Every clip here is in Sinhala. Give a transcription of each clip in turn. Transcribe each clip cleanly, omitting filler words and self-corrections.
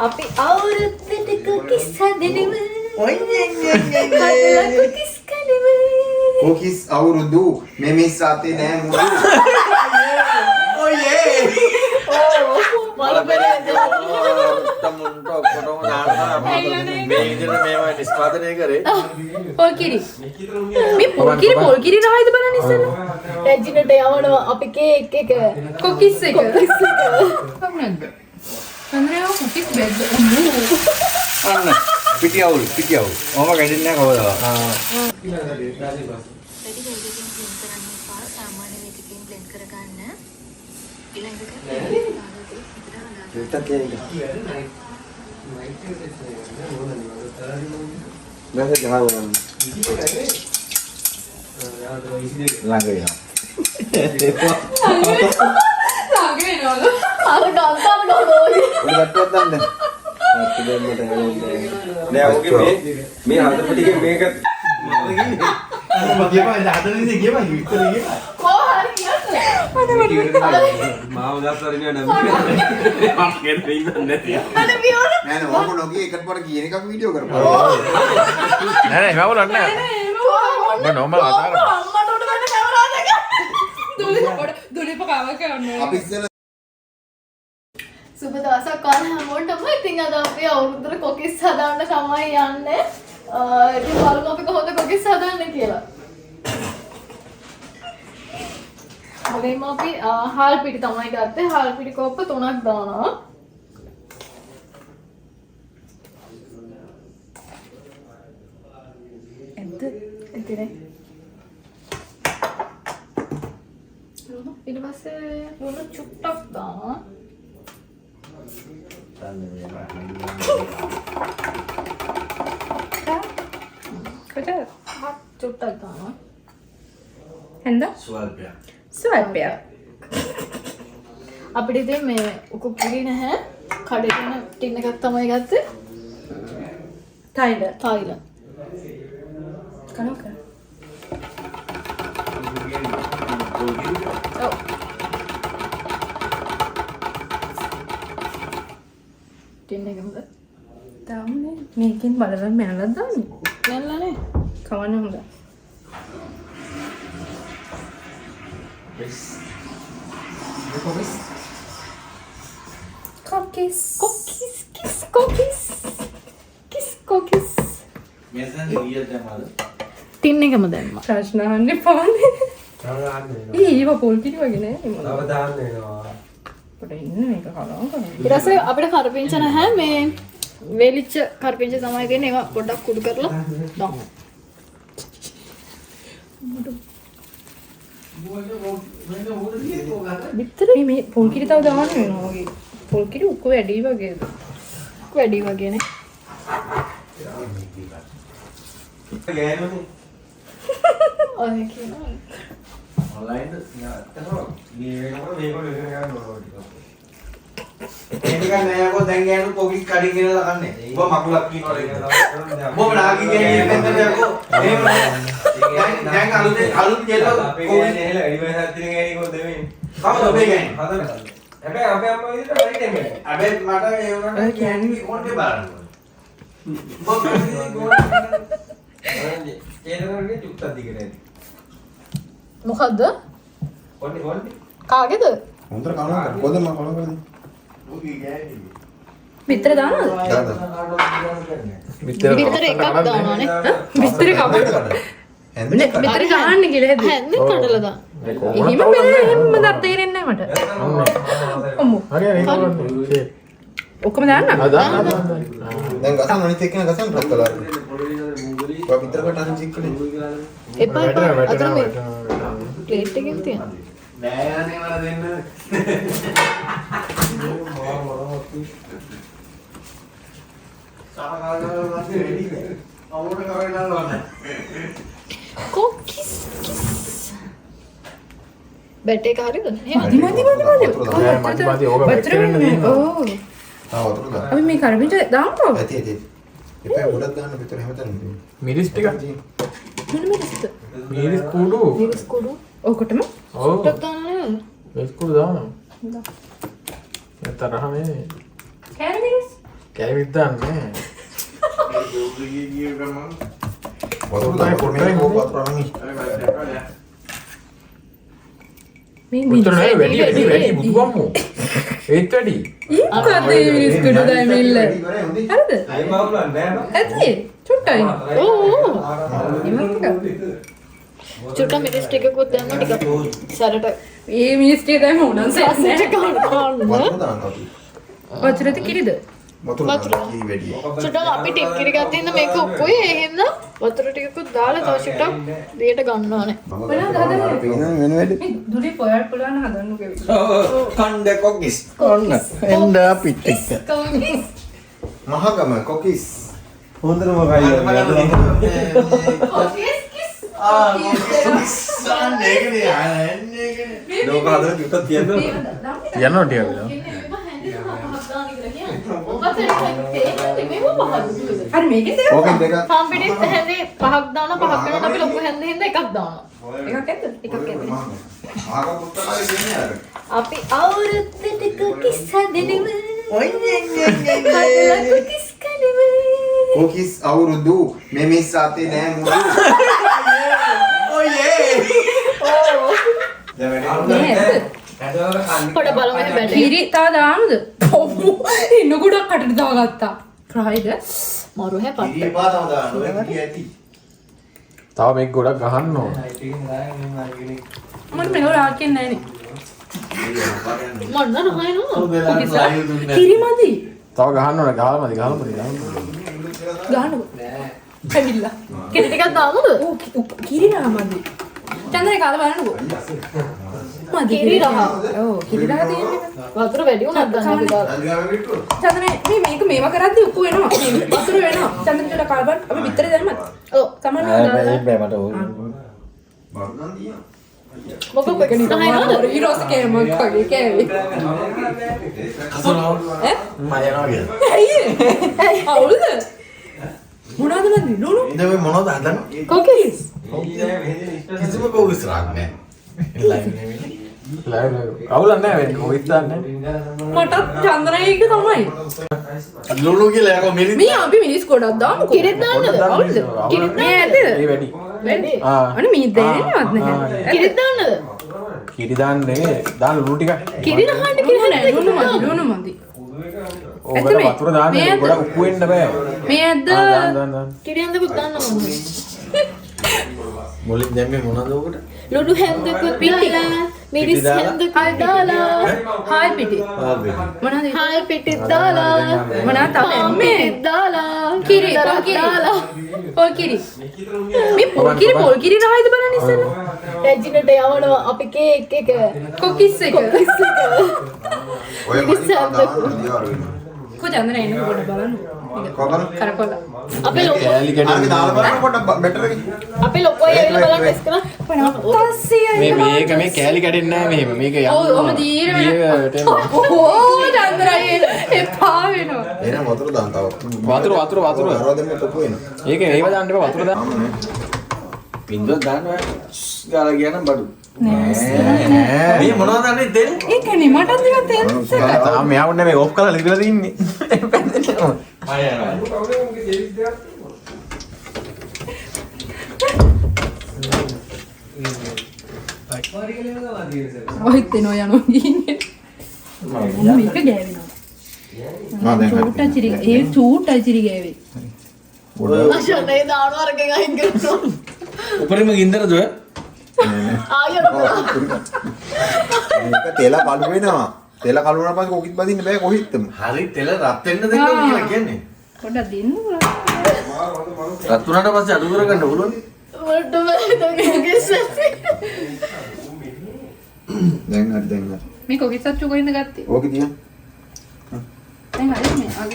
අපි අවුරුද්දට කොකිස් හදනවා. කොකිස් කනවා. කොකිස් අවුරුදු මෙමිස් සාතේ නෑ මුරු. ඔයේ. මල බෙරේ තමුන්ට ඔක්කොම දානවා අපි මේ විදිහට මේවා නිෂ්පාදනය කරේ. පොල්කිරි. මේ පොල්කිරි රහයිද බලන්න ඉස්සෙල්ලා. රැජිනට යවනවා අපි කේක් එක. කොකිස් එක. කොහොමද? අන්ද්‍රයා කොකිස් බෙද. අන්න පිටියවුල්. ඔහම ගැටෙන්නේ නැහැ කවදාවත්. Biasa jangan langgai ya. අර ගන්තම නෝනෝයි. Udah betul deh. Nah, oke me hadapi tiga mega. Gimana hadapi ini gimana gitu ini? කොහරි කියන්නේ. Mau daftar ini ada. Makin ringan deh. අනේ පියවර. නෑ නෑ ඔබ නොගිය එකට පොඩ කියන එකක් වීඩියෝ කරපන්. Nene, mau lah nene. normal atar. අම්මට උඩ ගන්න කැමරාව එක. දුලි පකාව කරනවා. අපි ඉස්සෙල්ලා සුබ දවසක් ඔයාලා හැමෝටම. ඉතින් අද අපි අවුරුද්දට කොකිස් හදාන්න තමයි යන්නේ. ඉතින් බලමු අපි කොහොමද කොකිස් හදන්නේ කියලා. මුලින්ම අපි හාල් පිටි තමයි ගත්තේ. හාල් පිටි කෝප්ප 3ක් දානවා. එතනේ. ඊට පස්සේ ලුණු චුට්ටක් දානවා. කොච්චර? චුට්ටක් දානවා. Henda? Suapnya. Suapya. අපිට ඉතින් මේ උකුප්පිරි නැහැ. කඩේ තියෙන ටින් එකක් තමයි ගත්තේ. Thailand. Kanaka. ඔව්. ටින් එකමද? Tahu මේකෙන් බලලා මැනලා දාන්නේ. නෑනේ. කවන්න හොඳ. Kokis. Biasanya dia yang malu. Tin එකම දැම්මා. ප්‍රශ්න අහන්නේ පාන්නේ. ඊව පොල් කිරි වගේ නෑ. පොඩ ඉන්න මේක කලවම් කරන්න. ඊට පස්සේ අපිට කරපිංච නැහැ මේ වේලිච්ච කරපිංච තමයි දෙන්නේ. ඒවා පොඩ්ඩක් කුඩු කරලා දාමු. විතරේ මේ පොල් කිරි තව දාන්න වෙනවා වගේ. පොල් කිරි උක්ක වැඩි වගේද? වැඩි වගේනේ. ඔය කියනවා. Online tuh nggak terus. Ini kan naya kok දැන් ගෑනු පොකි කඩි කියලා ලකන්නේ. ඔබ මකුලක් කියනවා ඒක. ඔබ නාගි කියන්නේ දෙන්නද යකෝ. එහෙම දැන් අලුත් කියලා අපේ ගෑනේ එහෙල වැඩිමහල් තියෙන ගෑණි කොහොමද වෙන්නේ? කවුද ඔබේ ගෑණි? හැබැයි අපේ අම්මා විදිහට වැඩි දෙන්නේ. හැබැයි මට ඒ වුණාට ගෑණි කොහොමද බලන්න ඕනේ. කේතරගේ චුක්තක් දිගට. මොකද්ද? ඔන්නේ. කාගේද? හොඳට කනවා කොහොමද මම කනවා කරන්නේ? විතර දානවද? විතර එකක් දානවානේ. විතර කවුද? විතර ගහන්න කියලා හැදුවා. හැන්නේ කඩලා දාන්න. එහෙම බෑ එහෙම දත් තේරෙන්නේ නැහැ මට. අම්මෝ. හරි හරි ඒක ඔක්කොම දාන්න. දාන්න. දැන් ගසන් අනිත් එක්කන ගසන් රත් කළා. ඔය විතරකට අරන් චෙක් කළේ. එපා අතන මේ ප්ලේට් එකෙන් තියෙන. නෑ යන්නේ මල දෙන්න. කොකිස්. බැට් එක හරියද? මදි. ඕක වැච්චරන්නේ. ඕ. ආ වතුර දාන්න. අපි මේ කරපිට දාන්නකෝ. ඇති. එපා ගොඩක් දාන්න විතර හැමතැනම. මිරිස් ටික මොන මිරිස්ද? මිරිස් කුඩු මිරිස් කුඩු. ඔකටම ඔව් ටක් දාන්න නේද? මිරිස් කුඩු දානවා නැත්නම් තරහනේ. කෑම මිරිස්. කැවිත් දාන්නේ. වතුර දාන්න පොඩ්ඩක් වතුර අරන් මේ උත්තර නෑ වැඩි බුදුගම්මෝ. ඒත් වැඩි. ඉක්කද මිරිස් කුඩු දැමිල්ල. හරිද? අය බවුලන්නේ නෑ ඇති. චුට්ටයි. ඕ ඉමත් චුට්ට මිරිස් ටිකකුත් දැම්ම ටික සැරට මේ මිරිස් ටික දැම්ම උනන් සෙට් සැසට නෑ. ගන්න වතුර දාන්න අපි. වතුරද කිරිද? වතුර දාන්න කී වැඩි. චුට්ට අපි ටික කිරි ගත්තේ ඉඳ මේක උකුයි ඒ හින්දා වතුර ටිකකුත් දාලා තව චුට්ටක් දියට ගන්න ඕනේ. වෙන වැඩි. මේ දුරේ පොයල් පුළුවන් හදන්න කෙවි. කණ්ඩ කොකිස් ඔන්න එන්න අපිත් එක්ක. කොකිස් මහගම කොකිස්. හොඳටම කයි කොකිස් කිස් ඒකනේ ආන්නේ ඒකනේ ලෝක හදලා කිව්වොත් තියනවා යනවා ටික වෙලා. හරි මේකෙන් දෙක. ඕකෙන් දෙකක්. හම්බෙඩිත් හැන්දේ පහක් දානවා පහක් කරනකොට අපි ලොකු හැන්දේ හින්දා එකක් දානවා. එකක් ඇද්ද? එකක් ඇද්ද? ආගම පුත්තකාරී කියන්නේ අර. අපි අවුරුද්දට කොකිස් හදනෙම කොකිස් කනෙම කොකිස් අවුරුදු මෙමිස් රාතේ නෑ මුළු. මේ ඇද්ද? පොඩ බලමු එහෙ බැලේ. කිරි තව දාමුද? ඉන්න ගොඩක් කටට දාගත්තා. ප්‍රයිද? මරු හැ පත්ත. ඉපාතම දාන්න ඔය කීයටි. තව මේක ගොඩක් ගහන්න ඕන. මට මේක රාක්කෙන් නැහැ නේ. මොන්න නහයනවා. කිරි මදි. තව ගහන්න ඕන. ගහලමදි. ගහන්නකො. ඇවිල්ලා. කිරි ටිකක් දාමුද? ඕ කිරි රහ මදි. චන්දනේ කාලා බලන්නකෝ. මදි. කිරි රහ. ඔව් කිරි රහ තියෙන්නේ. වතුර වැඩි වුණත් දැන් අපි දාලා. චන්දනේ මේක මේව කරද්දි උකු වෙනවා. වතුර වෙනවා. චන්දනේ චුට්ටක් කාලා බලන්න. අපි විතර දැම්මත්. ඔව්. සමහරවිට දාලා. බරුදන් දියා. මොකක් කොකිස් නහයනවද? ඊරෝස් කෑමක් වගේ කෑවේ. ඈ? ඇයි? අවුල්ද? මොනවද මන්දි? නෝනු. ඉතින් ඔය මොනවද හදන්නේ කොකිස්. කිසිම කොකිස් රාක් නෑ ලයිව්. අවුලක් නැහැ වෙන්නේ. කොහෙත් දාන්නේ. මටත් චන්දනයික තමයි. ලුණු කියලා යකෝ මිරිස් මේ අපි මිනිස් ගොඩක් දාමුකෝ. කිරිත් දාන්නද? අවුල්ද? කිරිත් මේ ඇද්ද? ඒ වැඩි. වැඩි. අනේ මේ දෙන්නේවත් නැහැ. කිරිත් දාන්නද? කිරි දාන්නේ. දාන්න ලුණු ටික. කිරි නහන්න කිරි නෑ ලුණු මදි ලුණු මදි. ඕකට වතුර දාන්න ගොඩක් උක්කු වෙන්න බෑ. මේ ඇද්ද? දාන්න. කිරි හැන්දකුත් දාන්න ඕනේ. මුලින් දැම්මේ මොනවද ඔකට ලුඩු හැන්දකුත් දාලා මිරිස් හැන්දකුත් දාලා හාල් පිටි. මොනවද? හාල් පිටිත් දාලා මොනවද තව මේ මේ? දාලා කිරි දරත් පොල් කිරි. දාලා පොල් කිරි. මේ පොල් කිරි රහයිද බලන්න ඉස්සෙල්ලා. රැජිනට යවනවා අපි කේක් එක කොකිස් එක. ඔය මිරිස් මරිස් දාන්න හැන්දකුත්. දියාර වෙනවා. කො චන්දනේ එන්න පොඩ බලන්න. කොහොමද? කරකොල. අපේ ලොකෝ කෑලි අර කැඩි. දාලා බලන්න පොඩ්ඩක් බෙටර් එක. අපේ ලොකෝ ඇවිල්ලා බලන්න ටෙස්ට් කරලා මේක කෑලි කැඩෙන්නේ නැහැ මෙහෙම. මේක යන්න. ඔව් ඔම දීර වෙන. ඕ චන්දනයි එපා වෙනවා. එහෙනම් වතුර දාන්න තව. වතුර. අරව දෙන්න තොපු වෙනවා. ඒක ඒව දාන්න එපා වතුර දාන්න. පින්දුවක් දානවා ගාලා ගියා නම් බඩු නෑ. මේ මොනවද අනේ දෙන්නේ ඒකනේ මටත් නිකන් තේරෙන්නේ. තාම මෙයාව නෙමෙයි ඔෆ් කරලා ඉඳලා තින්නේ. අය ඔයිත් එනවා යනවා ගින්නේ. මේක ගෑවෙනවා. ආ දැන් චූට්ටා චිරි ඒ චූට්ටා චිරි ගෑවේ. අශෝකේ දාන වර්ගයෙන් අයින් කරනවා උපරිම ගින්දරද ඔය ආයෙත් මේක තෙල කළු වෙනවා. තෙල කළු වුණා පස්සේ කොකිත් බදින්න බෑ කොහෙත්ම. හරි තෙල රත් වෙන්න දෙන්න ඕන කියලා කියන්නේ පොඩ්ඩක් දෙන්න බලන්න. රත් වුණාට පස්සේ අඩු කරගන්න පුළුවන් මට බෑ කොකිස් දැන් හරි. මේ කොකිස් අච්චු කොහෙන්ද ගත්තේ? ඕකේ තියන්න. දැන් හරි මේ අද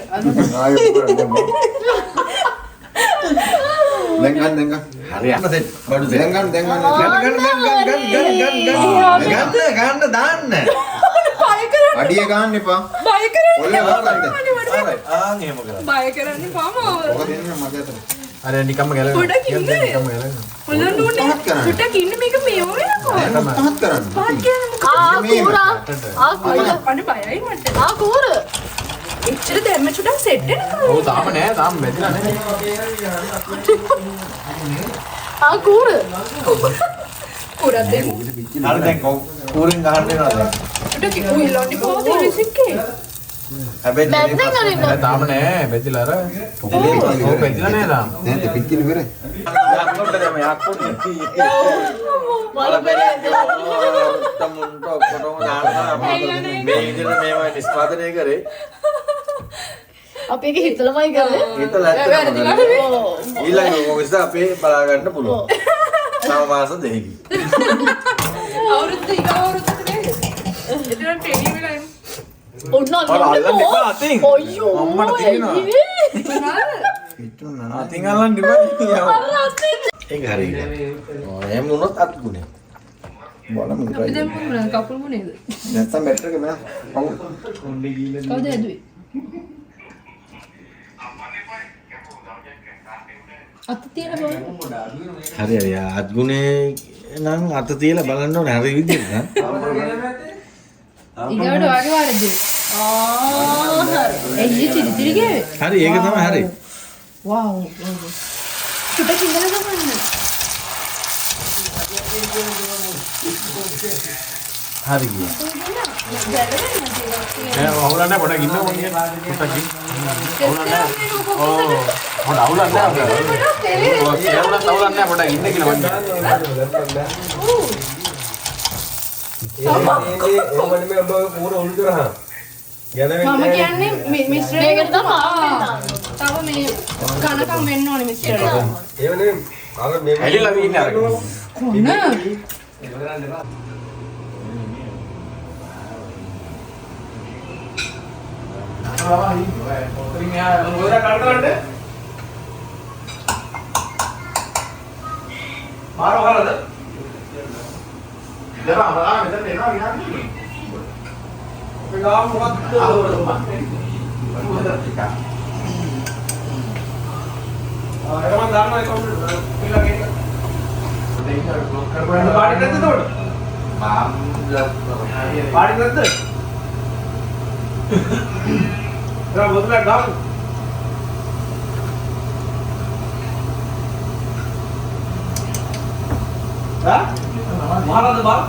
ආයෙත් කරන්න. දැන් ගන්න. හරි අන්න දෙන්න බඩු දෙන්න දැන් ගන්න. ගන්න දාන්න අඩිය ගන්න එපා. බය කරන්නේ. ඔල්ලේ වස්සන්න. ආන් එහෙම කරා බය කරන්නේ පාමාව. ඔක දෙන්න මගේ අතට. අර නිකම්ම ගැලවෙනවා. පොඩක් ඉන්නේ. නිකම්ම ගැලවෙනවා. හොල්ලන්න ඕනේ. පහත් කරන්න. චුට්ටක් ඉන්න මේක මේ වෙනවා. පහත් කරන්න. පාත් කියන්නේ මොකක්ද? ආ කුරා ආ කුරා අනේ බයයි මට. ආ කුරා ඔව් තාම නෑ තාම බැඳිලා නෑ. කූර. කුරත් දෙන්න. හරි දැන් කෝරෙන් ගහන්න වෙනවා දැන්. ඒක උයලොන්ඩි පොතේ රිසික්කේ. හැබැයි බැඳෙන් අනින්න. නෑ තාම නෑ බැඳිලා අර. ඔව් බැඳිලා නෑ තාම. දැන් දෙපිටින් ඉවරයි. යක්කොඩ දැන් යක්කොඩ. වල බෙරේ. තමුන්ට ඔක්කොටම දානවා. මේ විදිහට මේවා නිෂ්පාදනය කරේ. අපි එක හිතලමයි කරේ. හිතලා ඇත්තටම ඊළඟ මොකද අපේ බලා ගන්න පුළුවන්. තව මාස දෙකකින්. අවුරුද්ද ඊග අවුරුද්දට නේද? එතන ට්‍රේනින් වෙලා එමු. ඔන්න අල්ලන්න එපා අතින්. අයියෝ. අම්මට තියනවා. අතින් අල්ලන්න එපා. ඒක හරියට. එහෙම වුණොත් අත් ගුණේ. බලමු අපි දැන් මොනවද කකුල් මොනේද? නැත්තම් බැටර් එක මම පවු. කවුද ඇදුවේ? අත තියන බව. හරි හරි අත් ගුණේ නම් අත තියලා බලන්න ඕනේ හරි විදිහට නේද? ඊගාට වාගේ වාරද? එයි චිරි චිරි ගේ. හරි ඒක තමයි හරි. වව්. චුට්ට කිඳලා ගමන්න. හරි ගියා. නෑ අවුලක් නෑ පොඩක් ඉන්නකො මං පොඩක් ඉන්න. අවුලක් නෑ. ඔව් පොඩ අවුලක් නෑ. ඔව් ඒවුණත් අවුලක් නෑ පොඩක් ඉන්න කියලා මං මම කියන්නේ මිස්ටර් මේකට තමයි තව මේ කනකම් වෙන්න ඕනේ මිස්ටර්. ඇලිලා ඉන්නේ අර. කොන්න මාරෝ හරද? දෙවා මලා මෙතන එනවා විනාඩි. ඔබ ගාව මොකක්ද? මම දානවා කවුරුද? ඊළඟ එක. දෙයින් බ්ලොක් කරපුවා පාඩි නැද්ද උඩ? පාඩි නැද්ද? ඒක බොතලක් ගාව. හා? මාරද බා?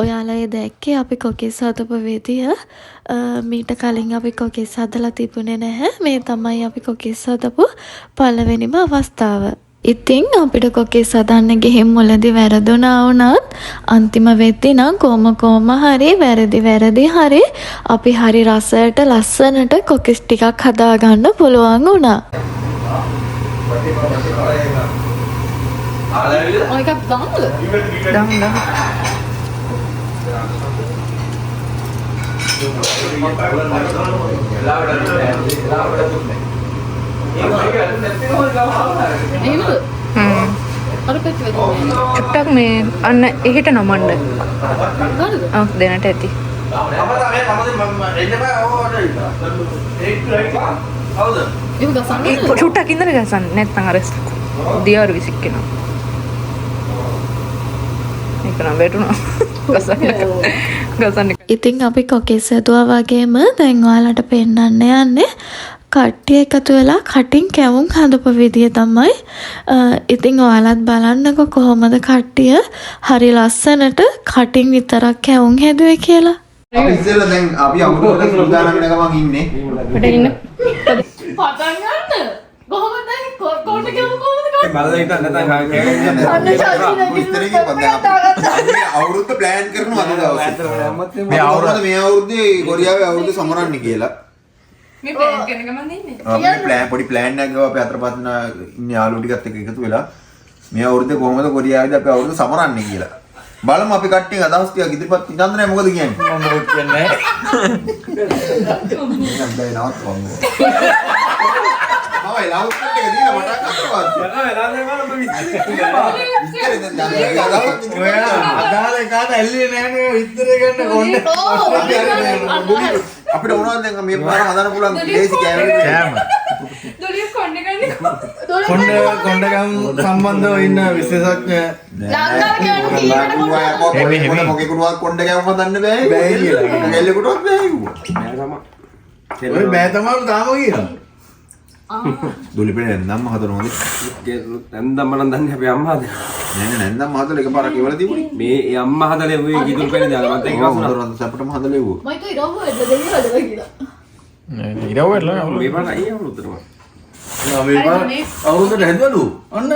ඔයාලා ඒ දැක්කේ අපි කොකිස් හදපු විදිය. මීට කලින් අපි කොකිස් හදලා තිබුණේ නැහැ. මේ තමයි අපි කොකිස් හදපු පළවෙනිම අවස්ථාව. ඉතින් අපිට කොකිස් හදන්න ගිහින් මුලදී වැරදුනා වුණත් අන්තිම වෙද්දී නම් කොහොම හරි වැරදි හරි අපි හරි රසයට ලස්සනට කොකිස් ටිකක් හදා ගන්න පුළුවන් වුණා. ඔය එකක් දාන්නද? දාන්න. එහෙමද? අර පැත්තේ චුට්ටක් මේ අන්න එහෙට නමන්න. හරිද? ආ දෙන්නට ඇති. ඒක ගසන්නේ. චුට්ටක් ඉඳලා ගසන්න නැත්නම් අර දියාරු විසික්කෙනවා. ඒක නම් වැටුණා. ගසන්න. ඉතින් අපි කොකිස් හදුවා වගේම දැන් ඔයාලට පෙන්නන්න යන්නේ කට්ටිය එකතු වෙලා කටින් කැවුම් හදපු විදිය තමයි. ඉතින් ඔයාලත් බලන්නකො කොහොමද කට්ටිය හරි ලස්සනට කටින් විතරක් කැවුම් හැදුවේ කියලා. අපි ඉතින් දැන් අපි අවුරුද්දකට සූදානම් වෙන ගමන් ඉන්නේ. පිට ඉන්න. පටන් ගන්න. කොහොමද කොට් එක කොහොමද ගන්න? බලලා හිටන්න නැත්නම් අන්න ශාසිනා අවුරුද්ද ප්ලෑන් කරනවා අද දවසේ. මේ අවුරුද්ද මේ අවුරුද්දේ කොරියාවේ අවුරුද්ද සමරන්න කියලා. මේ ප්ලෑන් කරන ගමන් ඉන්නේ. අපි පොඩි ප්ලෑන් එකක් ගාව අපි අතරපත් ඉන්න යාළුවෝ ටිකත් එක්ක එකතු වෙලා මේ අවුරුද්දේ කොහොමද කොරියාවේදී අපි අවුරුද්ද සමරන්නේ කියලා. බලමු අපි කට්ටිය අදහස් ටිකක් ඉදිරිපත් චන්ද්‍රයා මොකද කියන්නේ? මම මොකද කියන්නේ මම ලවුට් එක දීලා මට අක්කවත්. අදාළ එකාට ඇල්ලේ නැහැ විතර ගන්න කොන්න. අපිට මොනවද දැන් මේ පාර හදන්න පුළුවන් දේසි කෑම. දොලිය කොණ්ඩේ ගන්න කොණ්ඩගම් සම්බන්ධව ඉන්න විශේෂඥ මොකෙකුටවත් කොණ්ඩ ගැවුම දන්න බෑ කියලා. කෙල්ලෙකුටවත් බෑ කිව්වා. ඔය බෑ තමයි තාම කියනවා. දුලිපේ නැන්දම්ම හදනවද? නැන්දම්ම නම් දන්නේ අපි අම්මා හදලා. නෑ නැන්දම්ම හදලා එකපාරක් ඉවල තිබුණේ. මේ අම්මා හදලා ඔය කිතුල් පෙළ දාලා මත් ඒක වසුනා. හොඳට සැපටම හදලා එව්වා. මම તો ඉරව වෙද්ද දෙන්නේ හදලා කියලා. ඉරවෙලා මේ පාර අයියා වුණුතරම. මේ අවුරුද්දට හැදුවලු. ඔන්න.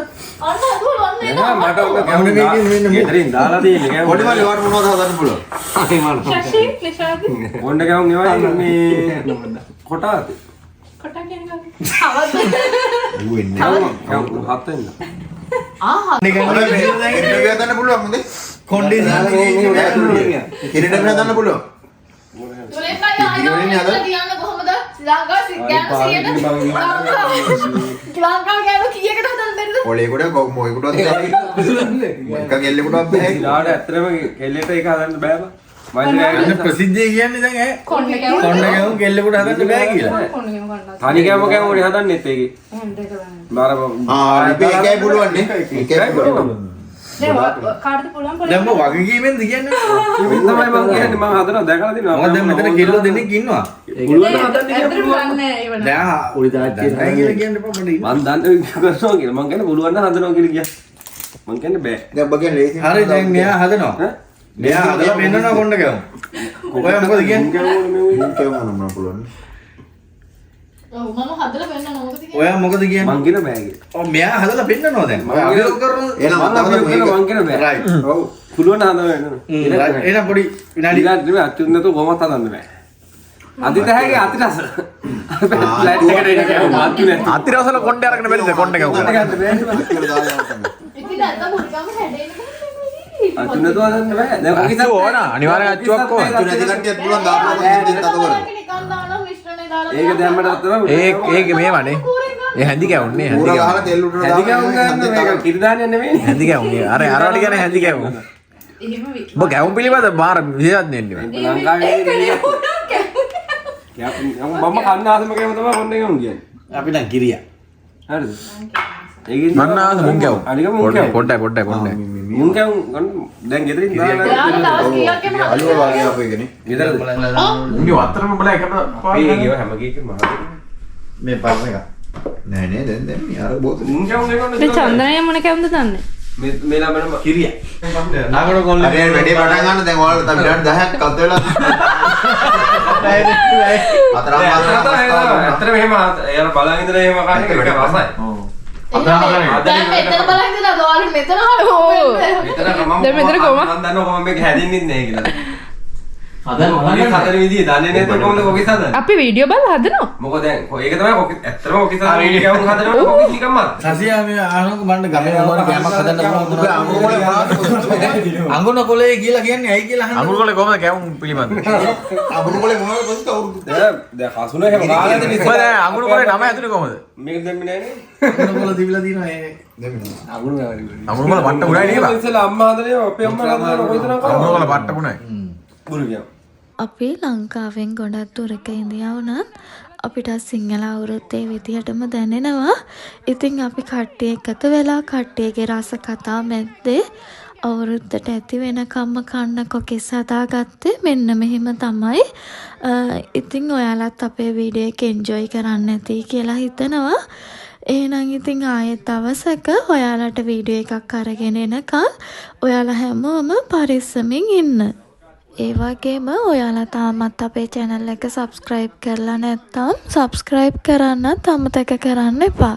අන්න හදුවල අන්න එනවා මට ඔක කවුද මේකේ මෙන්න මේ ගෙදරින් දාලා තියෙන්නේ කැම. පොඩි මල්ලි වට මොනවද හදන්න පුළුවන්? අනේ මම. ශෂි ක්ලිෂාදි කොණ්ඩ ගැවුම් ඒවා මේ කොටාද. කොටා කියන්නේ ඌ එන්නේ. හත් වෙන්න. ඉන්ටර්විව් හදන්න පුළුවන් මොකද? කොණ්ඩේ කිරිට හදන්න පුළුවන්. තුලේපයි ආයෙත් තියන්න කොහමද? ලංකාව ගෑනු 100ට ලංකාව ගෑනු කීයකට හදන්න බැරිද? ඔලේකට මොකෙකුටවත් බෑ. එක කෙල්ලෙකුටවත් බෑ. ඊළාට ඇත්තටම කෙල්ලෙට ඒක හදන්න බෑ බා. අන්න ප්‍රසිද්ධිය කියන්නේ දැන් ඈ කොණ්ඩගම් කෙල්ලෙකුට හදන්න බෑ කියලා. තනි කැම කැම උනේ හදන්නෙත් ඒකේ. මාර ඒකයි පුළුවන් නේ. ඒකයි පුළුවන්. කාටද පුළුවන් දැන් මම වගකීමෙන්ද කියන්නේ? ඒක තමයි මම කියන්නේ මම හදනවා දැකලා දිනවා. මොකද දැන් මෙතන කෙල්ලෝ දෙන්නෙක් ඉන්නවා. පුළුවන් හදන්න කියලා පුළුවන්. දැන් උඩ තාච්චි කියලා කියන්න එපා මට. මම දන්නේ කරනවා කියලා. මම කියන්නේ පුළුවන් නම් හදනවා කියලා කිය. මම කියන්නේ බෑ. දැන් ඔබ කියන්නේ ලේසි. හරි දැන් මෙයා හදනවා. මෙයා හදලා පෙන්නනවා කොණ්ඩගම්. ඔය මොකද කියන්නේ? කියවන්න පුළුවන්. ඔව් මම හදලා වෙන්න මොකද කියන්නේ? ඔයා මොකද කියන්නේ? මං කියන බෑ කියලා. ඔව් මෙයා හදලා පෙන්නනවා දැන්. ඔය අභියෝග කරනවා. එහෙනම් මම කියන බෑ. රයිට්. ඔව්. පුළුවන් නම් හදන්න වෙනවා. එහෙනම් පොඩි විනාඩි ඊළඟ නෙමෙයි අච්චුත් නැතුව කොහොමවත් හදන්න බෑ. අදිතහැගේ අතිරස. ෆ්ලැට් එකට එන කම මාත් නේ. අතිරසල කොණ්ඩේ අරගෙන බැරිද කොණ්ඩේ කවුද? ඉතින් නැත්නම් මුලිකම හැදෙන්නේ අච්චුත් නැතුව හදන්න බෑ. දැන් ඔක ඉතින් ඕන අනිවාර්යෙන් අච්චුවක් ඕන. නැති කට්ටියත් පුළුවන් දාපුවම දෙන්න අත කරලා. නිකන් දානවා මිශ්‍රණය දාලා ඒක දැම්මට තමයි ඒක මේවනේ. ඒ හැඳි කැවුන්නේ හැඳි ඌර කැවුම්. ගහලා තෙල් උඩට හැදි කැවුම් ගන්න මේක කිරිදානියක් නෙමෙයි. හැඳි කැවුම්. අර අරවට කියන්නේ හැඳි කැවුම්. ඔබ කැවුම් පිළිබඳ බාර විශේෂඥ වෙන්නේ. ලංකාවේ මම කන්න ආසම කැවුම් තමයි කොණ්ඩේ කැවුම් කියන්නේ. අපි නම් කිරියා. හරිද? ඒකින් මන්න ආස මුං කැවුම්. අනික මුං කැවුම්. පොඩ්ඩයි. මුං කැවුම් දැන් ගෙදරින් දාලා යාළුවා දවස් කීයක් එන්න අලුව වගේ ආපු එකනේ. ගෙදරද? මුංගේ වත්තරම බල එකට ඒකේ හැම කීකම මේ පරණ එක. නෑ නේ දැන් මේ අර බෝතලේ. මුං කැවුම් මේ එනවනේ. චන්දනය මොන කැවුම්ද දන්නේ? මේ ළමන කිරියා. නාගර කොල්ලේ. හරි වැඩේ පටන් ගන්න දැන් ඔයාලට තව විනාඩි 10ක් කල් වෙලා. අතරම අතර මෙහෙම එයාලා බලන් ඉඳලා එහෙම කන්නේ ඒක රසයි. දැන් මෙතන බලන් ඉඳලා ඔයාලා මෙතන හරෝ මෙතන මම දන්නවා කොහොම මේක හැදෙන්නේ නැහැ කියලා. හදන්න හදන විදිය දන්නේ නැත්නම් කොහොමද කොකිස් හදන්නේ? අපි වීඩියෝ බලලා හදනවා. මොකද දැන් ඒක තමයි කොකිස් ඇත්තටම කොකිස් හදන වීඩියෝ එකක් හදනකොට කොකිස් නිකම්ම සසියා මේ ආනක බණ්ඩ ගමේ මොනවද කෑමක් හදන්න පුළුවන්. අඟුණ කොලේ කියලා කියන්නේ ඇයි කියලා අහන්න. අඟුරු කොලේ කොහමද කැවුම් පිළිබඳ? අමුණු කොලේ මොනවද පස්සේ අවුරුදු. දැන් හසුන එහෙම ගාලා දෙන්නේ ඔබ දැන් අඟුරු කොලේ නම ඇතුලේ කොහමද? මේක දෙන්නේ නැහැ අඟුණ කොල තිබිලා තියෙනවා ඒ. අඟුරු කොල වට්ටුණයි නේද? නේ ඉතින් අම්මා හදන්නේ අපේ අම්මා හදන්නේ කොයිතරම් අඟුරු කොල වට්ටුණයි. බුරු කියනවා. අපි ලංකාවෙන් ගොඩක් දුරක ඉඳියා වුණත් අපිට සිංහල අවුරුද්දේ විදිහටම දැනෙනවා. ඉතින් අපි කට්ටිය එකතු වෙලා කට්ටියගේ රස කතා මැද්දේ අවුරුද්දට ඇති වෙනකම්ම කන්න කොකිස් හදාගත්තේ මෙන්න මෙහෙම තමයි. ඉතින් ඔයාලත් අපේ වීඩියෝ එක එන්ජොයි කරන්න ඇති කියලා හිතනවා. එහෙනම් ඉතින් ආයෙත් දවසක ඔයාලට වීඩියෝ එකක් අරගෙන එනකම් ඔයාලා හැමෝම පරිස්සමින් ඉන්න. ඒ වගේම ඔයාලා තාමත් අපේ channel එක subscribe කරලා නැත්නම් subscribe කරන්නත් අමතක කරන්න එපා.